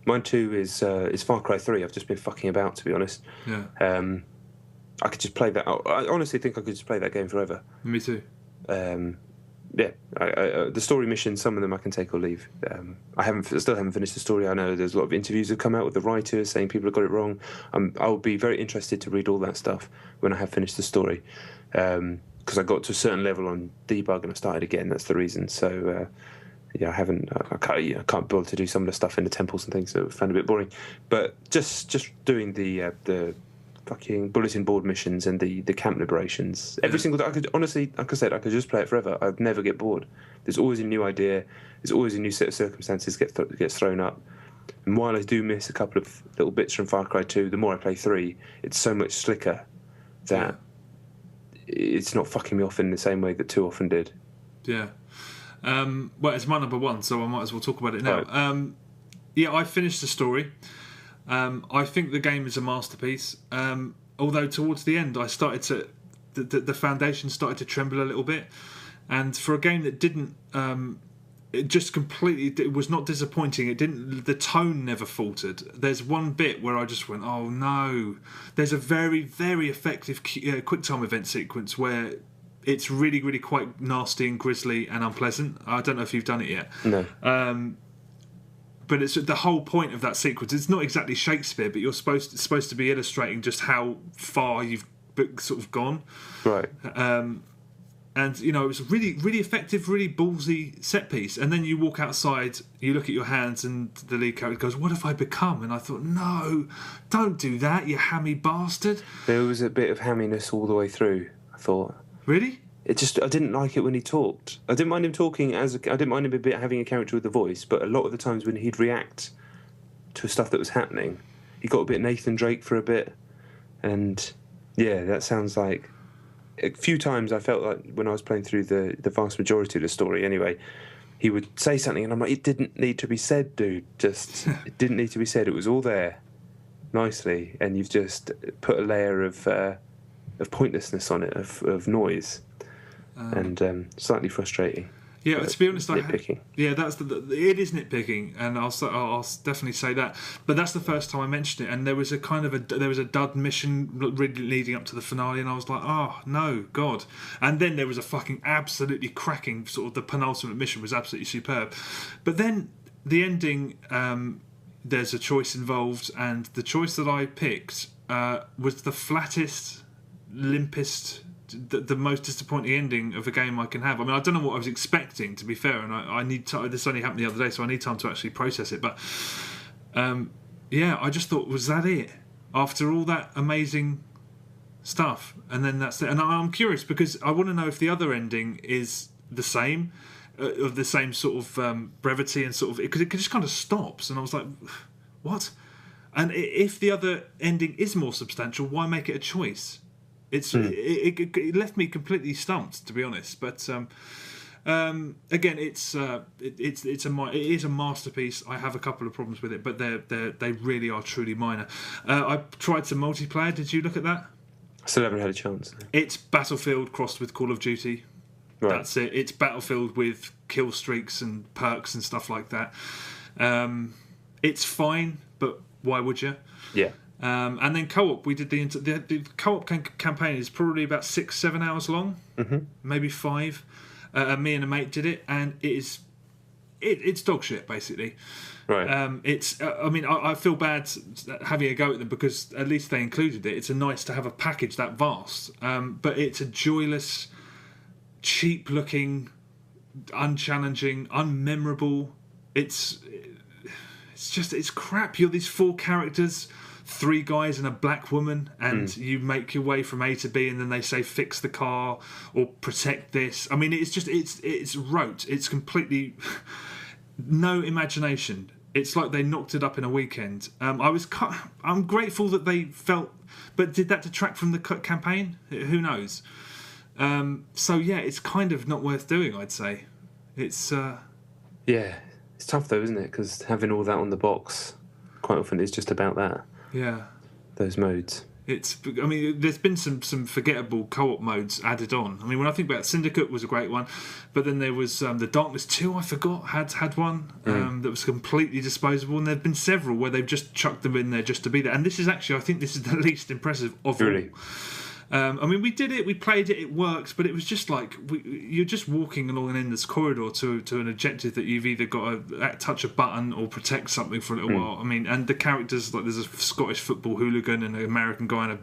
Mine 2 is Far Cry 3. I've just been fucking about, to be honest. Yeah. I could just play that. I honestly think I could just play that game forever. Me too. The story missions, some of them I can take or leave. I still haven't finished the story. I know there's a lot of interviews that have come out with the writers saying people have got it wrong. I'll be very interested to read all that stuff when I have finished the story, because I got to a certain level on debug and I started again. That's the reason. So I can't bother to do some of the stuff in the temples and things that I found a bit boring. But just doing the fucking bulletin board missions and the camp liberations. Every single day, I could honestly, like I said, I could just play it forever. I'd never get bored. There's always a new idea. There's always a new set of circumstances gets thrown up. And while I do miss a couple of little bits from Far Cry 2, the more I play 3, it's so much slicker that it's not fucking me off in the same way that 2 often did. Yeah. Well, it's my number 1, so I might as well talk about it now. Right. I finished the story. I think the game is a masterpiece. Although towards the end, I started to the foundation started to tremble a little bit, and for a game that didn't, it just completely, it was not disappointing. It didn't. The tone never faltered. There's one bit where I just went, oh no. There's a very, very effective quick time event sequence where it's really, really quite nasty and grisly and unpleasant. I don't know if you've done it yet. No. But it's the whole point of that sequence. It's not exactly Shakespeare, but you're supposed to be illustrating just how far you've sort of gone. Right. And it was a really, really effective, really ballsy set piece. And then you walk outside, you look at your hands, and the lead character goes, "What have I become?" And I thought, no, don't do that, you hammy bastard. There was a bit of hamminess all the way through, I thought. Really? I didn't like it when he talked. I didn't mind him talking I didn't mind him a bit having a character with a voice, but a lot of the times when he'd react to stuff that was happening, he got a bit Nathan Drake for a bit. And yeah, that sounds like a few times I felt like when I was playing through the vast majority of the story anyway, he would say something and I'm like, it didn't need to be said, dude. Just it didn't need to be said. It was all there nicely, and you've just put a layer of pointlessness on it, of noise. And slightly frustrating. Yeah, to be honest, nitpicking. It is nitpicking, and I'll definitely say that. But that's the first time I mentioned it, and there was a dud mission really leading up to the finale, and I was like, oh no, God! And then there was a fucking absolutely cracking sort of the penultimate mission was absolutely superb, but then the ending, there's a choice involved, and the choice that I picked was the flattest, limpest. The most disappointing ending of a game I can have. I mean, I don't know what I was expecting, to be fair, and I need time. This only happened the other day, so I need time to actually process it. But I just thought, was that it? After all that amazing stuff, and then that's it. And I'm curious because I want to know if the other ending is the same, of the same sort of brevity and sort of, because it just kind of stops, and I was like, what? And if the other ending is more substantial, why make it a choice? It left me completely stumped, to be honest. But again, it is a masterpiece. I have a couple of problems with it, but they really are truly minor. I tried some multiplayer. Did you look at that? I still haven't had a chance. It's Battlefield crossed with Call of Duty. Right. That's it. It's Battlefield with kill streaks and perks and stuff like that. It's fine, but why would you? Yeah. And then co-op, we did the co-op campaign is probably about 6-7 hours long, maybe 5. Me and a mate did it, and it's dog shit basically. Right. I feel bad having a go at them because at least they included it. It's nice to have a package that vast, but it's a joyless, cheap-looking, unchallenging, unmemorable. it's crap. You're these 4 characters, 3 guys and a black woman, and you make your way from A to B, and then they say fix the car or protect this. I mean, it's rote. It's completely no imagination. It's like they knocked it up in a weekend. I'm grateful that they felt, but did that detract from the campaign? Who knows? So yeah, it's kind of not worth doing, I'd say. It's yeah, it's tough though, isn't it? Because having all that on the box quite often is just about that. Yeah, those modes. I mean, there's been some forgettable co-op modes added on. I mean, when I think about it, Syndicate was a great one, but then there was the Darkness 2, I forgot, had one that was completely disposable, and there have been several where they've just chucked them in there just to be there. And this is actually, I think this is the least impressive of really all. I mean, we did it, we played it, it works, but it was just like you're just walking along an endless corridor to an objective that you've either got to touch a button or protect something for a little while. I mean, and the characters, like there's a Scottish football hooligan and an American guy in a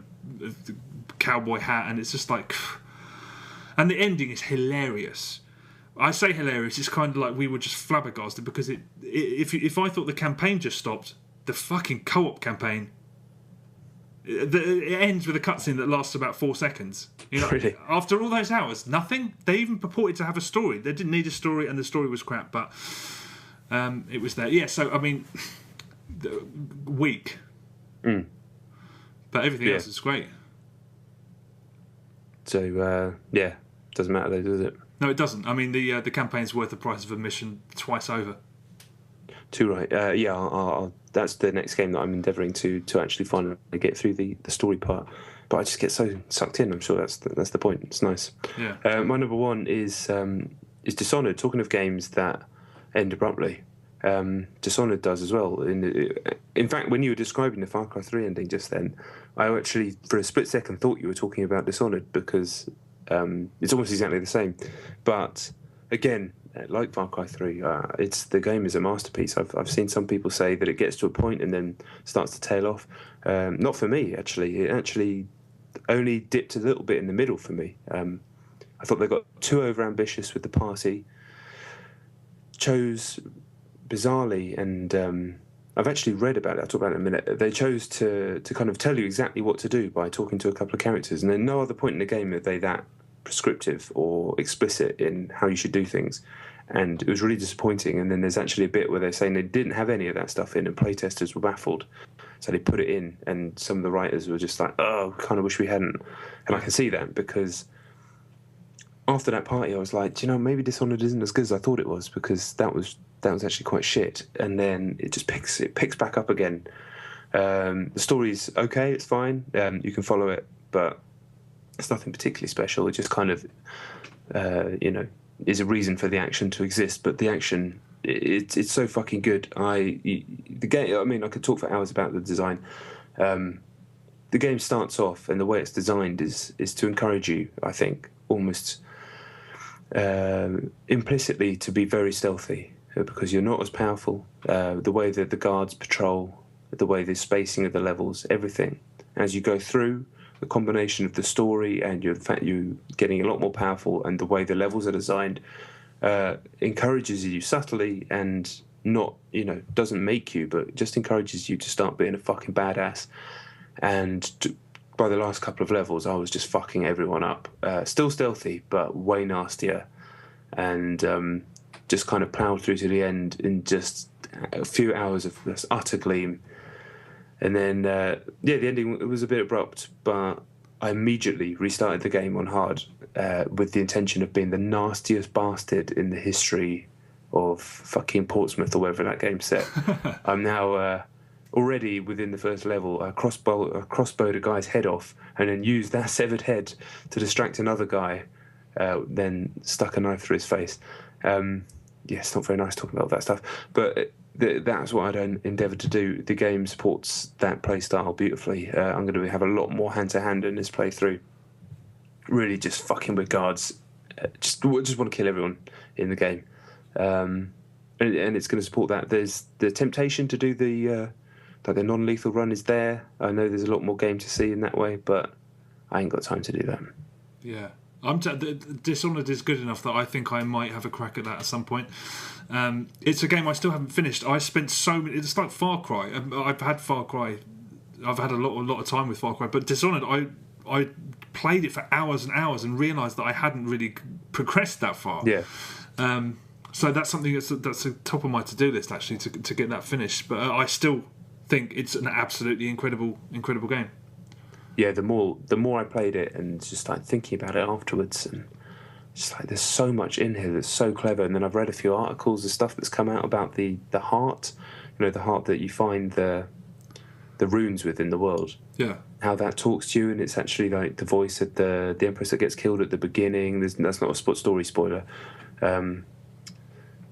cowboy hat, and it's just like, and the ending is hilarious. I say hilarious, it's kind of like we were just flabbergasted, because if I thought the campaign just stopped, the fucking co-op campaign, it ends with a cutscene that lasts about 4 seconds. You know, really? After all those hours, nothing. They even purported to have a story. They didn't need a story, and the story was crap. But it was there. Yeah. So I mean, weak. But everything else is great. So yeah, doesn't matter though, does it? No, it doesn't. I mean, the campaign's worth the price of admission twice over. Too right. Yeah, I'll that's the next game that I'm endeavouring to actually finally get through the story part. But I just get so sucked in. I'm sure that's the point. It's nice. Yeah. My number one is Dishonored. Talking of games that end abruptly, Dishonored does as well. In fact, when you were describing the Far Cry 3 ending just then, I actually for a split second thought you were talking about Dishonored, because it's almost exactly the same. But again, like Far Cry 3, the game is a masterpiece. I've seen some people say that it gets to a point and then starts to tail off. Not for me, actually. It actually only dipped a little bit in the middle for me. I thought they got too overambitious with the party. Chose bizarrely, and I've actually read about it. I'll talk about it in a minute. They chose to kind of tell you exactly what to do by talking to a couple of characters, and then no other point in the game are they that prescriptive or explicit in how you should do things, and it was really disappointing. And then there's actually a bit where they're saying they didn't have any of that stuff in, and playtesters were baffled, so they put it in, and some of the writers were just like, oh, kind of wish we hadn't. And I can see that, because after that party I was like, do you know, maybe Dishonored isn't as good as I thought it was, because that was actually quite shit. And then it just picks back up again. The story's okay, it's fine, you can follow it, but it's nothing particularly special. It just kind of, is a reason for the action to exist. But the action, it's so fucking good. The game. I mean, I could talk for hours about the design. The game starts off, and the way it's designed is to encourage you, I think, almost implicitly, to be very stealthy, because you're not as powerful. The way that the guards patrol, the way the spacing of the levels, everything as you go through. The combination of the story and the fact you're getting a lot more powerful, and the way the levels are designed, encourages you subtly, and not, doesn't make you, but just encourages you to start being a fucking badass. And by the last couple of levels, I was just fucking everyone up. Still stealthy, but way nastier. And just kind of ploughed through to the end in just a few hours of this utter gleam. And then, the ending was a bit abrupt, but I immediately restarted the game on hard with the intention of being the nastiest bastard in the history of fucking Portsmouth, or wherever that game's set. I'm now already within the first level. I crossbowed a guy's head off, and then used that severed head to distract another guy, then stuck a knife through his face. It's not very nice talking about that stuff, but that's what I'd endeavoured to do. The game supports that play style beautifully. I'm going to have a lot more hand-to-hand in this playthrough. Really just fucking with guards. Just want to kill everyone in the game. And it's going to support that. There's the temptation to do the non-lethal run is there. I know there's a lot more game to see in that way, but I ain't got time to do that. Yeah. Dishonored is good enough that I think I might have a crack at that at some point. It's a game I still haven't finished. I spent so many. It's like Far Cry. I've had Far Cry. I've had a lot of time with Far Cry, but Dishonored, I played it for hours and hours and realised that I hadn't really progressed that far. Yeah. So that's something that's the top of my to-do list, actually, to get that finished. But I still think it's an absolutely incredible game. Yeah, the more I played it and just like thinking about it afterwards, and just like there's so much in here that's so clever. And then I've read a few articles and stuff that's come out about the heart, the heart that you find the runes within the world. Yeah. How that talks to you, and it's actually like the voice of the Empress that gets killed at the beginning. That's not a story spoiler.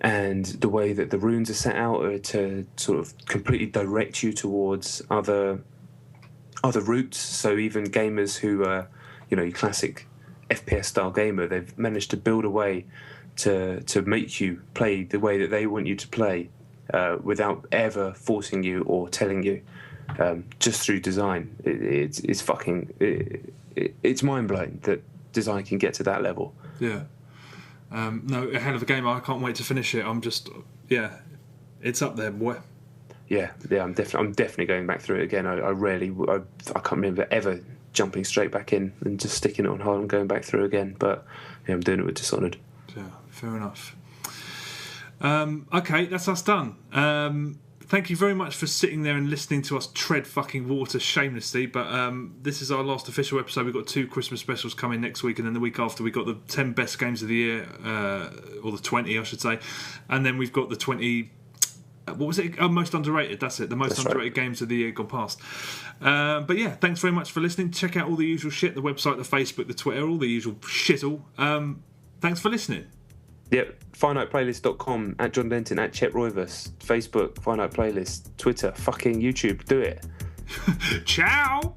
And the way that the runes are set out are to sort of completely direct you towards other routes. So even gamers who are, your classic FPS style gamer, they've managed to build a way to make you play the way that they want you to play, without ever forcing you or telling you, just through design. It's mind blowing that design can get to that level. Yeah. No, a hell of a game. I can't wait to finish it. It's up there, boy. Yeah, I'm definitely going back through it again. I can't remember ever jumping straight back in and just sticking it on hard and going back through again. But I'm doing it with Dishonored. Yeah, fair enough. Okay, that's us done. Thank you very much for sitting there and listening to us tread fucking water shamelessly. But this is our last official episode. We've got 2 Christmas specials coming next week, and then the week after we've got the 10 best games of the year, or the 20, I should say. And then we've got the 20... What was it? Most underrated. That's it. The most underrated games of the year gone past. But yeah, thanks very much for listening. Check out all the usual shit, the website, the Facebook, the Twitter, all the usual shittle. Thanks for listening. Yep, finiteplaylist.com, at John Denton, at Chet Roivas, Facebook, Finite Playlist, Twitter, fucking YouTube, do it. Ciao!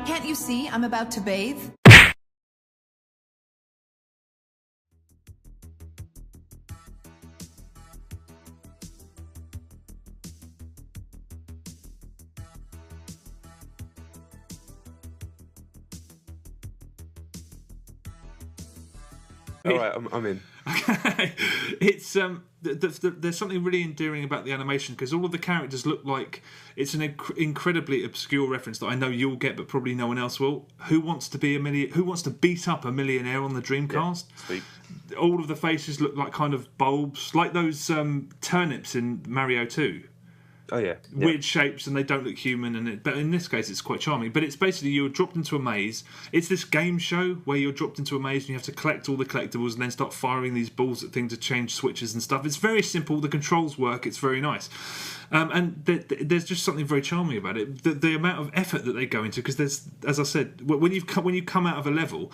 Can't you see I'm about to bathe? All right, I'm in. Okay, it's there's something really endearing about the animation, because all of the characters look like it's an incredibly obscure reference that I know you'll get, but probably no one else will. Who wants to beat up a millionaire on the Dreamcast? Yeah, all of the faces look like kind of bulbs, like those turnips in Mario 2. Oh yeah, weird shapes, and they don't look human. But in this case, it's quite charming. But it's basically you're dropped into a maze. It's this game show where you're dropped into a maze and you have to collect all the collectibles and then start firing these balls at things to change switches and stuff. It's very simple. The controls work. It's very nice. And there's just something very charming about it. The amount of effort that they go into, because there's, as I said, when you come out of a level,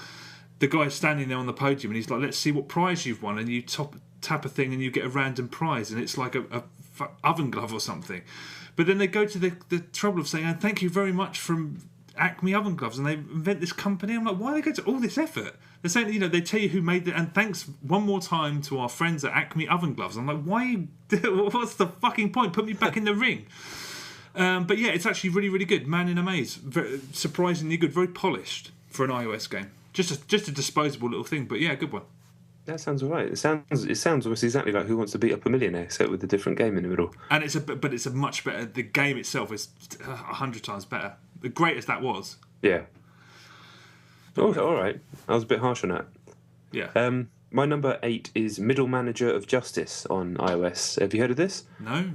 the guy's standing there on the podium and he's like, "Let's see what prize you've won," and you tap a thing and you get a random prize, and it's like a oven glove or something. But then they go to the trouble of saying, "And thank you very much from Acme Oven Gloves," and they invent this company. I'm like, why do they go to all this effort? They're saying, they tell you who made it, and thanks one more time to our friends at Acme Oven Gloves. I'm like, why? What's the fucking point? Put me back in the ring. But yeah, it's actually really, really good. Man in a Maze, very, surprisingly good, very polished for an iOS game. Just a disposable little thing, but yeah, good one. That sounds all right. It sounds almost exactly like Who Wants to Beat Up a Millionaire, except with a different game in the middle. And it's a much better. The game itself is 100 times better. The great as that was. Yeah. Oh, all right. I was a bit harsh on that. Yeah. My number 8 is Middle Manager of Justice on iOS. Have you heard of this? No.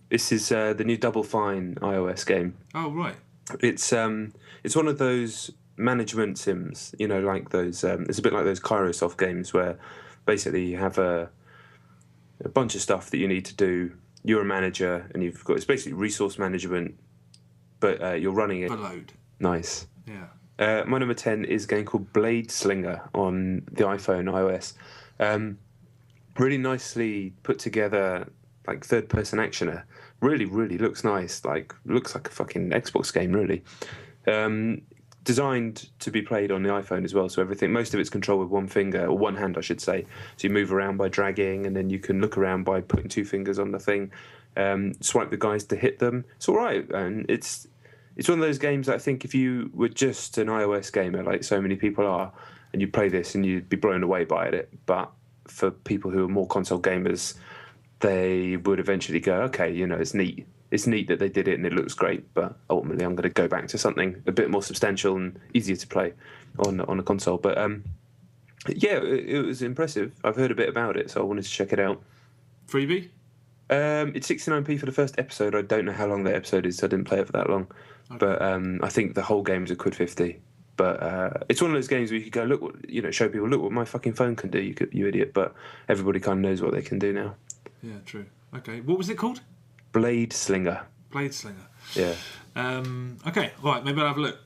This is the new Double Fine iOS game. Oh right. It's one of those management sims, like those. It's a bit like those Kairosoft games where basically you have a bunch of stuff that you need to do. you're a manager and you've got, it's basically resource management, but you're running it. Overload. Nice. Yeah. My number 10 is a game called Blade Slinger on the iPhone, iOS. Really nicely put together, like third-person actioner. Really, really looks nice. Like looks like a fucking Xbox game, really. Designed to be played on the iPhone as well, so most of it's controlled with one finger, or one hand, I should say. So you move around by dragging, and then you can look around by putting two fingers on the thing. Swipe the guys to hit them. It's all right, and it's one of those games that I think if you were just an iOS gamer, like so many people are, and you play this and you'd be blown away by it. But for people who are more console gamers, they would eventually go, okay, it's neat. It's neat that they did it and it looks great, but ultimately I'm going to go back to something a bit more substantial and easier to play on a console. But yeah, it was impressive. I've heard a bit about it, so I wanted to check it out. Freebie? It's 69p for the first episode. I don't know how long that episode is, so I didn't play it for that long. Okay. But I think the whole game is a quid 50. But it's one of those games where you could go, look, show people, look what my fucking phone can do, you idiot. But everybody kind of knows what they can do now. Yeah, true. Okay, what was it called? Blade Slinger. Blade Slinger. Yeah. Okay, right, maybe I'll have a look.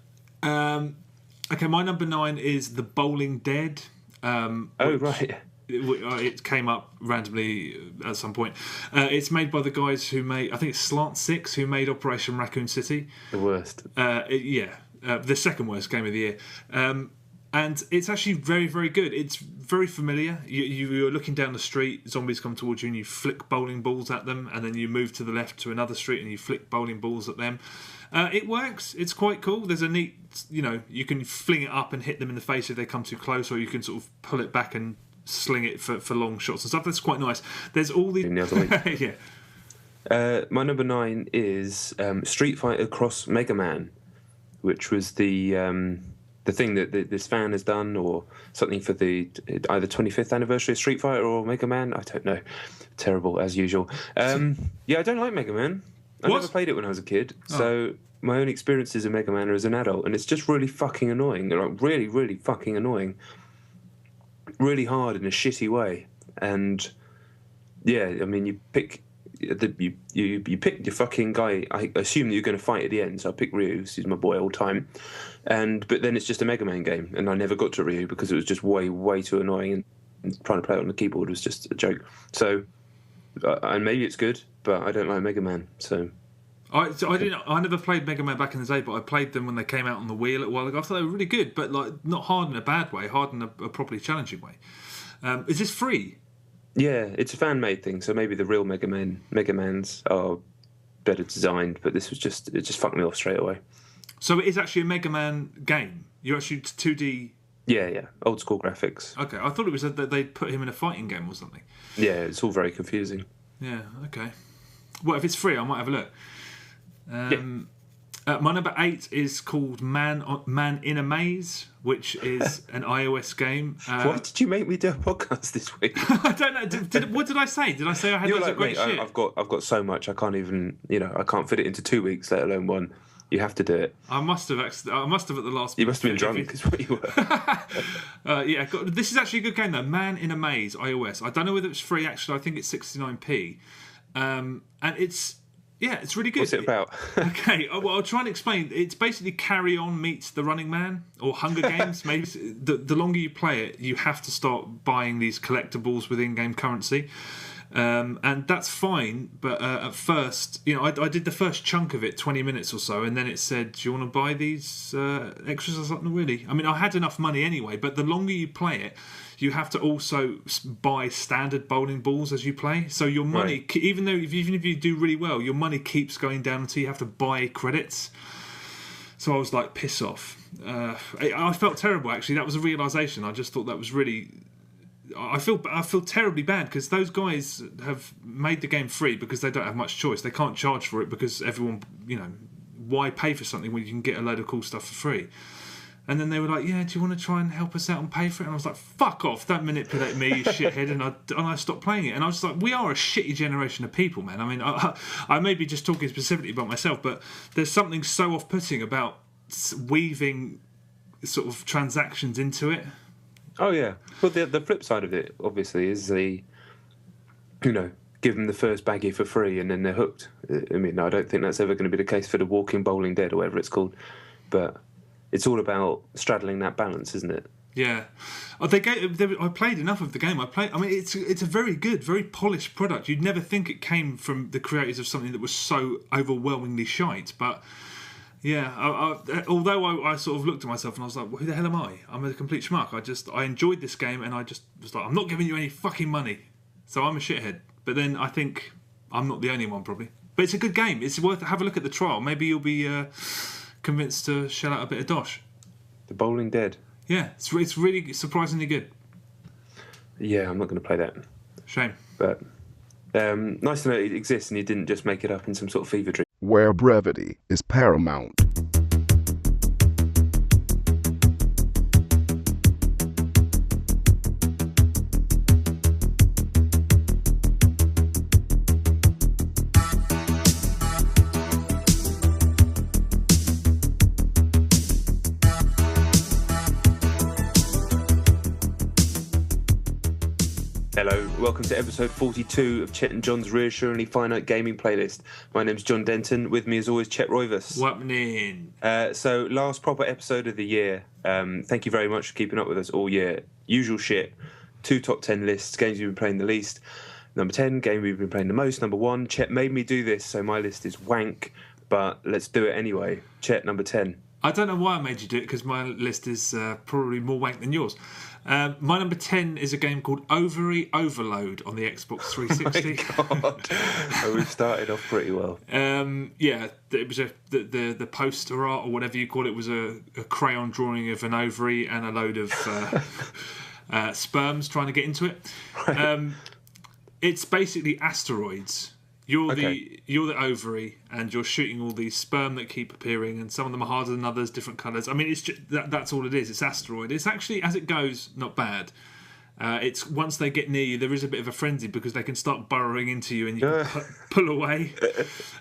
Okay, my number 9 is The Bowling Dead. Right. It came up randomly at some point. It's made by the guys who made, I think it's Slant 6, who made Operation Raccoon City. The worst. The second worst game of the year. And it's actually very, very good. It's very familiar. You're looking down the street, zombies come towards you and you flick bowling balls at them, and then you move to the left to another street and you flick bowling balls at them. It works. It's quite cool. There's a neat, you can fling it up and hit them in the face if they come too close, or you can sort of pull it back and sling it for long shots and stuff. That's quite nice. There's all these... Yeah. My number 9 is Street Fighter Cross Mega Man, which was the thing that this fan has done, or something for the either 25th anniversary of Street Fighter or Mega Man. I don't know. Terrible, as usual. Yeah, I don't like Mega Man. I never played it when I was a kid, so my own experiences of Mega Man are as an adult, and it's just really fucking annoying. Like, really, really fucking annoying. Really hard in a shitty way. And, yeah, I mean, you pick... You pick your fucking guy. I assume that you're going to fight at the end, so I pick Ryu. He's my boy all time. But then it's just a Mega Man game, and I never got to Ryu because it was just way too annoying, and trying to play it on the keyboard was just a joke. So, and maybe it's good, but I don't like Mega Man. So, I never played Mega Man back in the day, but I played them when they came out on the Wii a little while ago. I thought they were really good, but like not hard in a bad way, hard in a properly challenging way. Is this free? Yeah, it's a fan-made thing, so maybe the real Mega Mans are better designed, but it just fucked me off straight away. So it is actually a Mega Man game? You're actually 2D... Yeah, old school graphics. Okay, I thought it was that they'd put him in a fighting game or something. Yeah, it's all very confusing. Yeah, okay. Well, if it's free, I might have a look. My number 8 is called Man in a Maze, which is an iOS game. Why did you make me do a podcast this week? I don't know. What did I say? Did I say I had loads of great shit? I've got so much. I can't even. I can't fit it into 2 weeks, let alone one. You have to do it. I must have at the last. You must have been drunk, is what you were. Yeah, this is actually a good game though. Man in a Maze, iOS. I don't know whether it's free. Actually, I think it's 69p, and it's. Yeah, it's really good. What's it about? Okay, well, I'll try and explain. It's basically Carry On meets The Running Man, or Hunger Games. Maybe the longer you play it, you have to start buying these collectibles with in-game currency. And that's fine, but at first, I did the first chunk of it, 20 minutes or so, and then it said, do you want to buy these extras or something? Really? I mean, I had enough money anyway, but the longer you play it, you have to also buy standard bowling balls as you play. So your money, right. even if you do really well, your money keeps going down until you have to buy credits. So I was like, piss off. I felt terrible, actually. That was a realisation. I just thought that was really... I feel terribly bad because those guys have made the game free because they don't have much choice. They can't charge for it because everyone, why pay for something when you can get a load of cool stuff for free? And then they were like, yeah, do you want to try and help us out and pay for it? And I was like, fuck off, don't manipulate me, you shithead. And I stopped playing it. And I was like, we are a shitty generation of people, man. I mean, I may be just talking specifically about myself, but there's something so off-putting about weaving sort of transactions into it. Oh, yeah. Well, the flip side of it, obviously, is give them the first baggie for free and then they're hooked. I mean, I don't think that's ever going to be the case for the Walking Bowling Dead or whatever it's called. But it's all about straddling that balance, isn't it? Yeah, I played enough of the game. I mean, it's a very good, very polished product. You'd never think it came from the creators of something that was so overwhelmingly shite. But yeah, although I sort of looked at myself and I was like, well, "Who the hell am I? I'm a complete schmuck." I enjoyed this game and I just was like, "I'm not giving you any fucking money," so I'm a shithead. But then I think I'm not the only one, probably. But it's a good game. It's worth have a look at the trial. Maybe you'll be convinced to shell out a bit of dosh. The Bowling Dead. Yeah, it's really surprisingly good. Yeah, I'm not going to play that. Shame. But nice to know it exists and you didn't just make it up in some sort of fever dream. Where brevity is paramount. Hello, welcome to episode 42 of Chet and John's Reassuringly Finite Gaming Playlist. My name's John Denton, with me as always Chet Roivas. Whappening? So last proper episode of the year. Thank you very much for keeping up with us all year. Usual shit, 2 top 10 lists, games you've been playing the least. Number 10, game we've been playing the most. Number 1, Chet made me do this, so my list is wank, but let's do it anyway. Chet, number 10. I don't know why I made you do it, because my list is probably more wank than yours. My number 10 is a game called Ovary Overload on the Xbox 360. Oh my God. We've started off pretty well. Yeah, it was the poster art or whatever you call it was a crayon drawing of an ovary and a load of sperms trying to get into it. Right. It's basically asteroids. You're Okay. the ovary, and you're shooting all these sperm that keep appearing, and some of them are harder than others, different colours. I mean, it's just, that's all it is. It's asteroid. It's actually, as it goes, not bad. It's once they get near you, there is a bit of a frenzy because they can start burrowing into you, and you can pull away.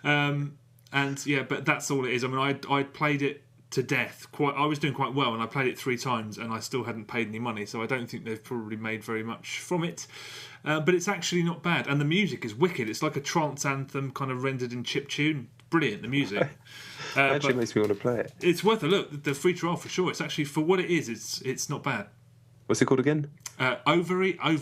And yeah, but that's all it is. I mean, I played it to death. I was doing quite well, and I played it 3 times, and I still hadn't paid any money, so I don't think they've probably made very much from it. But it's actually not bad, and the music is wicked. It's like a trance anthem, kind of rendered in chiptune. Brilliant, the music. Actually makes me want to play it. It's worth a look. The free trial for sure. It's actually, for what it is, it's not bad. What's it called again? Ovary Overload.